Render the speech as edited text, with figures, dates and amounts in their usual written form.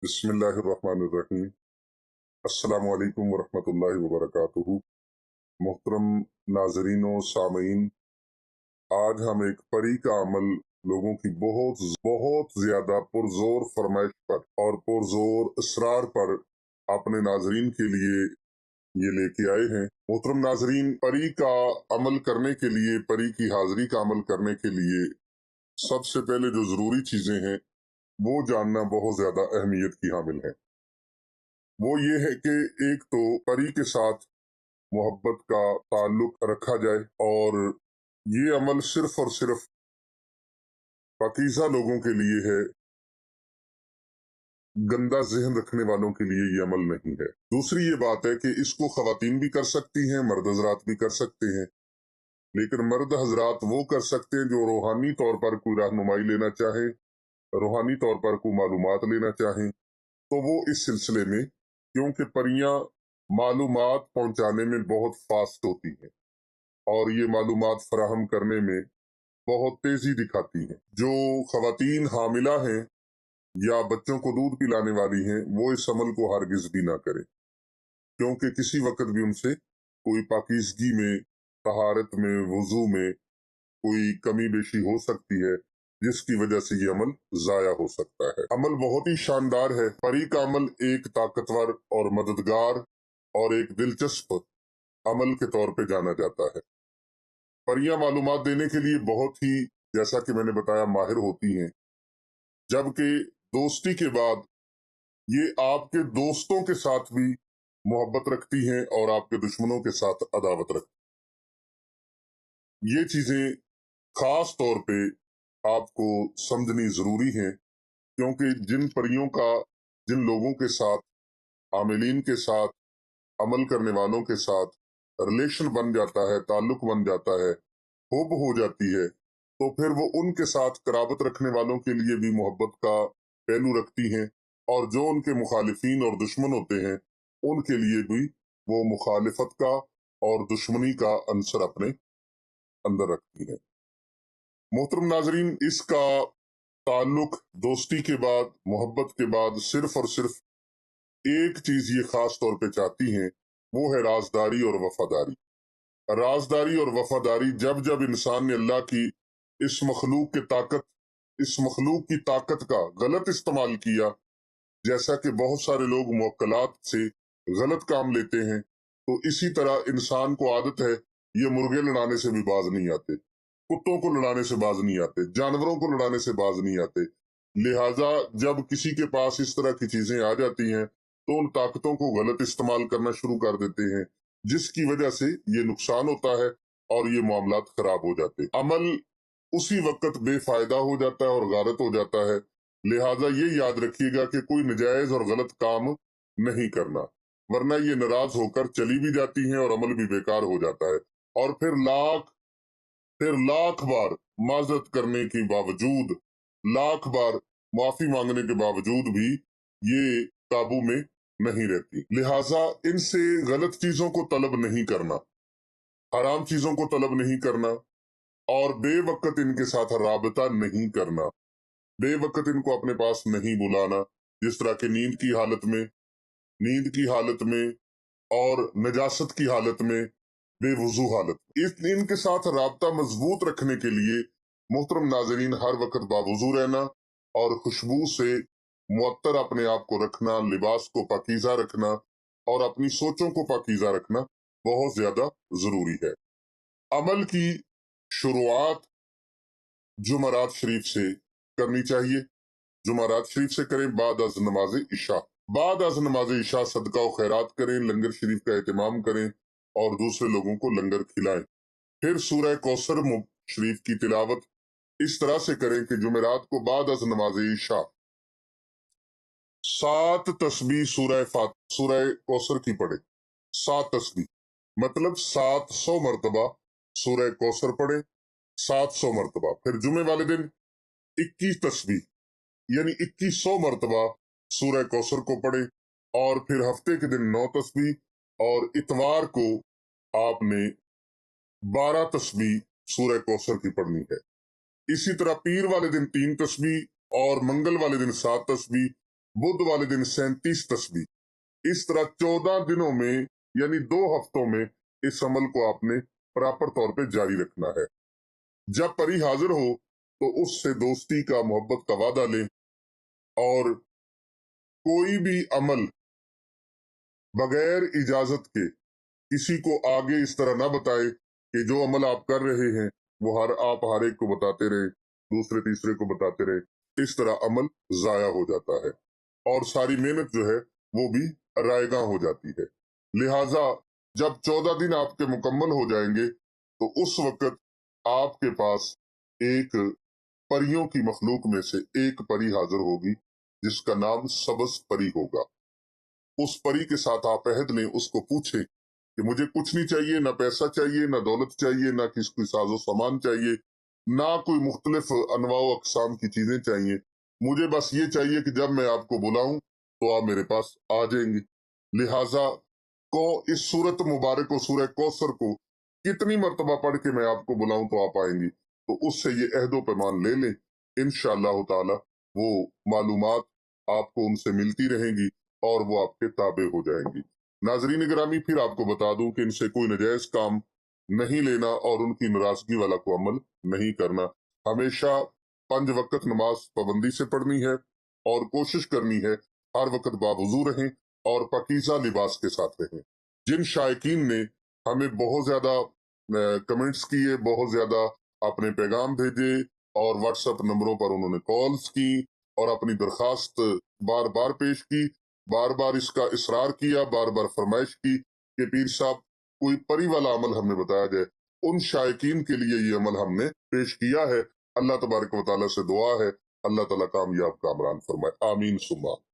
बिस्मिल्लाहिर्रहमानिर्रहीम। अस्सलाम वालेकुम वरहमतुल्लाहि वबरकातुहू। मोहतरम नाजरीन व सामीन, आज हम एक परी का अमल लोगों की बहुत बहुत ज्यादा पुरजोर फरमाइश पर और पुरजोर इसरार पर अपने नाजरीन के लिए ये लेके आए हैं। मोहतरम नाजरीन, परी का अमल करने के लिए, परी की हाजिरी का अमल करने के लिए सबसे पहले जो जरूरी चीजें हैं वो जानना बहुत ज्यादा अहमियत की हामिल है। वो ये है कि एक तो परी के साथ मोहब्बत का ताल्लुक रखा जाए, और ये अमल सिर्फ और सिर्फ पाकीज़ा लोगों के लिए है, गंदा जहन रखने वालों के लिए ये अमल नहीं है। दूसरी ये बात है कि इसको खवातीन भी कर सकती हैं, मर्द हजरात भी कर सकते हैं, लेकिन मर्द हजरात वो कर सकते हैं जो रूहानी तौर पर कोई रहनुमाई लेना चाहे, रूहानी तौर पर कोई मालूमात लेना चाहें, तो वो इस सिलसिले में, क्योंकि परियां मालूमात पहुंचाने में बहुत फास्ट होती हैं और ये मालूमात फराहम करने में बहुत तेजी दिखाती हैं। जो खवातीन हामिला हैं या बच्चों को दूध पिलाने वाली हैं, वो इस अमल को हरगिज भी ना करें, क्योंकि किसी वक्त भी उनसे कोई पाकीज़गी में, तहारत में, वजू में कोई कमी बेशी हो सकती है, जिसकी वजह से ये अमल जाया हो सकता है। अमल बहुत ही शानदार है। परी का अमल एक ताकतवर और मददगार और एक दिलचस्प अमल के तौर पे जाना जाता है। परियां मालूमात देने के लिए बहुत ही, जैसा कि मैंने बताया, माहिर होती हैं, जबकि दोस्ती के बाद ये आपके दोस्तों के साथ भी मोहब्बत रखती हैं और आपके दुश्मनों के साथ अदावत रखती हैं। ये चीजें खास तौर पे आपको समझनी जरूरी है, क्योंकि जिन परियों का जिन लोगों के साथ, आमिलीन के साथ, अमल करने वालों के साथ रिलेशन बन जाता है, ताल्लुक बन जाता है, हुब हो जाती है, तो फिर वो उनके साथ कराबत रखने वालों के लिए भी मोहब्बत का पहलू रखती हैं, और जो उनके मुखालिफिन और दुश्मन होते हैं उनके लिए भी वो मुखालिफत का और दुश्मनी का अंसर अपने अंदर रखती हैं। मोहतरम नाजरीन, इसका ताल्लुक दोस्ती के बाद, मोहब्बत के बाद सिर्फ और सिर्फ एक चीज ये खास तौर पे चाहती हैं, वो है राजदारी और वफादारी। राजदारी और वफादारी जब जब इंसान ने अल्लाह की इस मखलूक के ताकत इस मखलूक की ताकत का गलत इस्तेमाल किया, जैसा कि बहुत सारे लोग मुवक्कलात से गलत काम लेते हैं, तो इसी तरह इंसान को आदत है, ये मुर्गे लड़ाने से भी बाज नहीं आते, कुत्तों को लड़ाने से बाज नहीं आते, जानवरों को लड़ाने से बाज नहीं आते। लिहाजा जब किसी के पास इस तरह की चीजें आ जाती हैं, तो उन ताकतों को गलत इस्तेमाल करना शुरू कर देते हैं, जिसकी वजह से ये नुकसान होता है और ये मामलात खराब हो जाते हैं। अमल उसी वक्त बेफायदा हो जाता है और गारत हो जाता है। लिहाजा ये याद रखिएगा कि कोई नजायज और गलत काम नहीं करना, वरना ये नाराज होकर चली भी जाती हैं और अमल भी बेकार हो जाता है, और फिर लाख बार माजरत करने के बावजूद, लाख बार माफी मांगने के बावजूद भी ये काबू में नहीं रहती। लिहाजा इनसे गलत चीजों को तलब नहीं करना, हराम चीजों को तलब नहीं करना, और बेवकत इनके साथ राबता नहीं करना, बेवकत इनको अपने पास नहीं बुलाना, जिस तरह की नींद की हालत में और नजासत की हालत में, बेवजू हालत। इनके साथ राबता मजबूत रखने के लिए मोहतरम नाजरीन, हर वक्त बावजू रहना और खुशबू से मुअत्तर अपने आप को रखना, लिबास को पाकीज़ा रखना और अपनी सोचों को पाकीज़ा रखना बहुत ज्यादा जरूरी है। अमल की शुरुआत जुमरात शरीफ से करनी चाहिए। जुमरात शरीफ से करें, बाद अज नमाज इशा। बाद अज नमाज इशा सदका और खैरात करें, लंगर शरीफ का एहतमाम करें और दूसरे लोगों को लंगर खिलाएं। फिर सूरह कौसर शरीफ की तिलावत इस तरह से करें कि जुमेरात को बाद अज नमाज इशा 7 तस्बीह सूरह कौसर की पढ़े। 7 तस्बीह मतलब 700 मरतबा सूरह कौसर पढ़े, 700 मरतबा। फिर जुमे वाले दिन 21 तस्बीह यानी 2100 मरतबा सूरह कौसर को पढ़े, और फिर हफ्ते के दिन 9 तस्बीह, और इतवार को आपने 12 तस्बीह सूरह कौसर की पढ़नी है। इसी तरह पीर वाले दिन 3 तस्बीह और मंगल वाले दिन 7 तस्बीह, बुध वाले दिन 37 तस्बीह। इस तरह 14 दिनों में यानी 2 हफ्तों में इस अमल को आपने प्रॉपर तौर पे जारी रखना है। जब परी हाजिर हो तो उससे दोस्ती का, मोहब्बत का वादा लें और कोई भी अमल बगैर इजाजत के किसी को आगे इस तरह ना बताए कि जो अमल आप कर रहे हैं वो आप हर एक को बताते रहे, दूसरे तीसरे को बताते रहे। इस तरह अमल जाया हो जाता है और सारी मेहनत जो है वो भी रायगा हो जाती है। लिहाजा जब 14 दिन आपके मुकम्मल हो जाएंगे तो उस वक्त आपके पास एक परियों की मखलूक में से एक परी हाजिर होगी जिसका नाम सबस परी होगा। उस परी के साथ आप अहद लें, उसको पूछें कि मुझे कुछ नहीं चाहिए, ना पैसा चाहिए, ना दौलत चाहिए, ना किसी साजो सामान चाहिए, ना कोई मुख्तलिफ अनवाओ अकसाम की चीजें चाहिए। मुझे बस ये चाहिए कि जब मैं आपको बुलाऊं तो आप मेरे पास आ जाएंगे। लिहाजा को इस सूरत मुबारक को, सूरह कौसर को कितनी मर्तबा पढ़ के मैं आपको बुलाऊं तो आप आएंगी। तो उससे ये अहदो पैमान ले लें, इंशाअल्लाह ताला वो मालूमात आपको उनसे मिलती रहेंगी और वो आपके ताबे हो जाएंगी। नाजरीन गिरामी, फिर आपको बता दूं कि इनसे कोई नजायज काम नहीं लेना और उनकी नाराजगी वाला को अमल नहीं करना। हमेशा 5 वक्त नमाज पाबंदी से पढ़नी है और कोशिश करनी है हर वक्त बावजू रहें और पकीजा लिबास के साथ रहें। जिन शायकीन ने हमें बहुत ज्यादा कमेंट्स किए, बहुत ज्यादा अपने पैगाम भेजे और व्हाट्सएप नंबरों पर उन्होंने कॉल्स की और अपनी दरखास्त बार बार पेश की, बार बार इसका इसरार किया, बार बार फरमाइश की कि पीर साहब कोई परी वाला अमल हमें बताया जाए, उन शायकीन के लिए ये अमल हमने पेश किया है। अल्लाह तबारक व तआला से दुआ है, अल्लाह ताला कामयाब कामरान फरमाए। आमीन सुम्मा